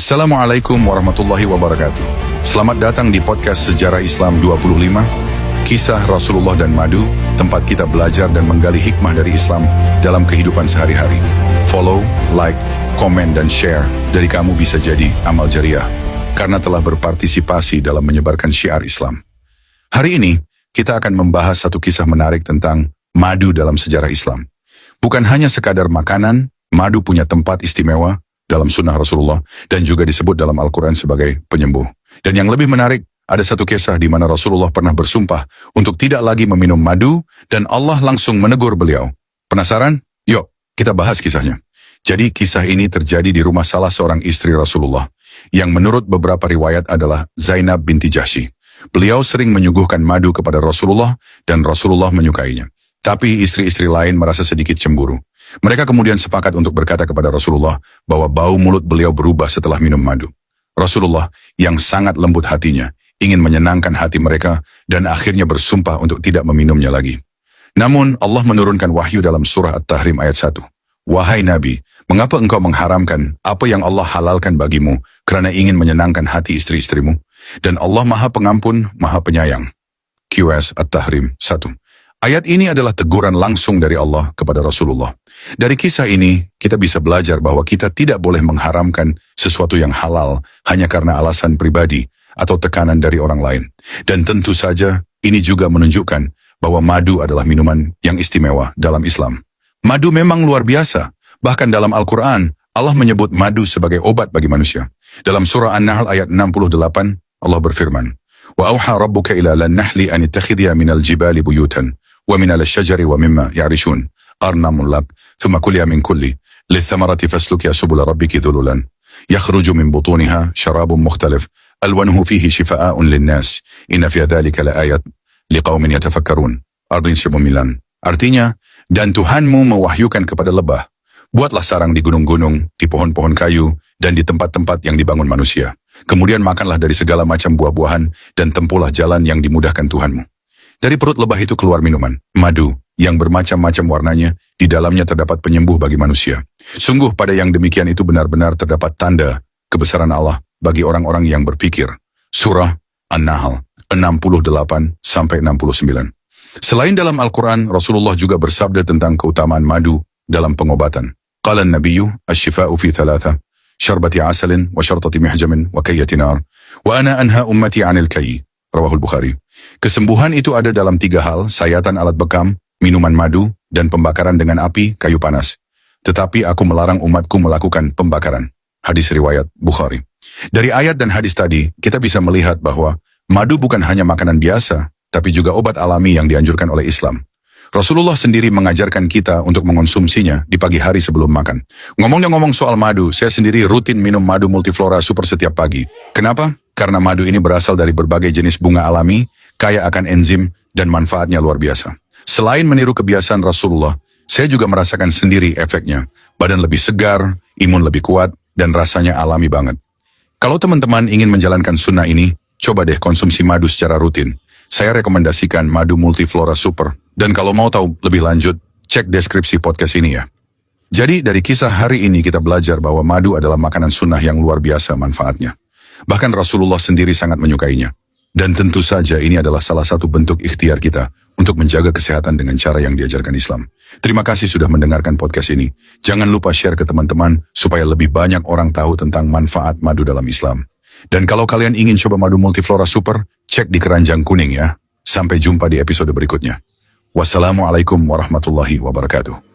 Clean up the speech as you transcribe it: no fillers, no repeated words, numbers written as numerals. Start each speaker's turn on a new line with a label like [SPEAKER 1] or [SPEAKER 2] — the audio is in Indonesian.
[SPEAKER 1] Assalamualaikum warahmatullahi wabarakatuh. Selamat datang di podcast Sejarah Islam 25, Kisah Rasulullah dan Madu, tempat kita belajar dan menggali hikmah dari Islam dalam kehidupan sehari-hari. Follow, like, komen, dan share dari kamu bisa jadi amal jariah, karena telah berpartisipasi dalam menyebarkan syiar Islam. Hari ini, kita akan membahas satu kisah menarik tentang madu dalam sejarah Islam. Bukan hanya sekadar makanan, madu punya tempat istimewa dalam sunnah Rasulullah dan juga disebut dalam Al-Quran sebagai penyembuh. Dan yang lebih menarik, ada satu kisah di mana Rasulullah pernah bersumpah untuk tidak lagi meminum madu dan Allah langsung menegur beliau. Penasaran? Yuk, kita bahas kisahnya. Jadi kisah ini terjadi di rumah salah seorang istri Rasulullah, yang menurut beberapa riwayat adalah Zainab binti Jahsy. Beliau sering menyuguhkan madu kepada Rasulullah dan Rasulullah menyukainya. Tapi istri-istri lain merasa sedikit cemburu. Mereka kemudian sepakat untuk berkata kepada Rasulullah bahwa bau mulut beliau berubah setelah minum madu. Rasulullah yang sangat lembut hatinya ingin menyenangkan hati mereka dan akhirnya bersumpah untuk tidak meminumnya lagi. Namun Allah menurunkan wahyu dalam surah At-Tahrim ayat 1. Wahai Nabi, mengapa engkau mengharamkan apa yang Allah halalkan bagimu karena ingin menyenangkan hati istri-istrimu? Dan Allah Maha Pengampun, Maha Penyayang. QS At-Tahrim 1. Ayat ini adalah teguran langsung dari Allah kepada Rasulullah. Dari kisah ini, kita bisa belajar bahwa kita tidak boleh mengharamkan sesuatu yang halal hanya karena alasan pribadi atau tekanan dari orang lain. Dan tentu saja, ini juga menunjukkan bahwa madu adalah minuman yang istimewa dalam Islam. Madu memang luar biasa. Bahkan dalam Al-Quran, Allah menyebut madu sebagai obat bagi manusia. Dalam surah An-Nahl ayat 68, Allah berfirman, Wa auha rabbuka ila lan nahli an ittakhidhiya minal jibali buyutan. ومن الشجر ومما يعرشون أرنم لك ثم كلها من كل للثمرة فاسلكي سبل ربك ذللا يخرج من بطونها شراب مختلف ألوانه فيه شفاء للناس إن في ذلك لآيات لقوم يتفكرون. Artinya, dan Tuhanmu mewahyukan kepada lebah, buatlah sarang di gunung-gunung, di pohon-pohon kayu, dan di tempat-tempat yang dibangun manusia. Kemudian makanlah dari segala macam buah-buahan dan tempuhlah jalan yang dimudahkan Tuhanmu. Dari perut lebah itu keluar minuman, madu, yang bermacam-macam warnanya, di dalamnya terdapat penyembuh bagi manusia. Sungguh pada yang demikian itu benar-benar terdapat tanda kebesaran Allah bagi orang-orang yang berpikir. Surah An-Nahl 68-69. Selain dalam Al-Quran, Rasulullah juga bersabda tentang keutamaan madu dalam pengobatan. Qala an-nabiyyu asy-syifa'u fi thalatha, syarbati asalin wa syartati mihjamin wa kayyati nar, wa ana anha ummati 'anil kayy. Rawahul Bukhari. Kesembuhan itu ada dalam 3 hal, sayatan alat bekam, minuman madu, dan pembakaran dengan api kayu panas. Tetapi aku melarang umatku melakukan pembakaran. Hadis riwayat Bukhari. Dari ayat dan hadis tadi, kita bisa melihat bahwa madu bukan hanya makanan biasa, tapi juga obat alami yang dianjurkan oleh Islam. Rasulullah sendiri mengajarkan kita untuk mengonsumsinya di pagi hari sebelum makan. Ngomong soal madu, saya sendiri rutin minum madu multiflora super setiap pagi. Kenapa? Karena madu ini berasal dari berbagai jenis bunga alami, kaya akan enzim, dan manfaatnya luar biasa. Selain meniru kebiasaan Rasulullah, saya juga merasakan sendiri efeknya. Badan lebih segar, imun lebih kuat, dan rasanya alami banget. Kalau teman-teman ingin menjalankan sunnah ini, coba deh konsumsi madu secara rutin. Saya rekomendasikan madu multiflora super. Dan kalau mau tahu lebih lanjut, cek deskripsi podcast ini ya. Jadi dari kisah hari ini kita belajar bahwa madu adalah makanan sunnah yang luar biasa manfaatnya. Bahkan Rasulullah sendiri sangat menyukainya. Dan tentu saja ini adalah salah satu bentuk ikhtiar kita untuk menjaga kesehatan dengan cara yang diajarkan Islam. Terima kasih sudah mendengarkan podcast ini. Jangan lupa share ke teman-teman supaya lebih banyak orang tahu tentang manfaat madu dalam Islam. Dan kalau kalian ingin coba madu multiflora super, cek di keranjang kuning ya. Sampai jumpa di episode berikutnya. Wassalamualaikum warahmatullahi wabarakatuh.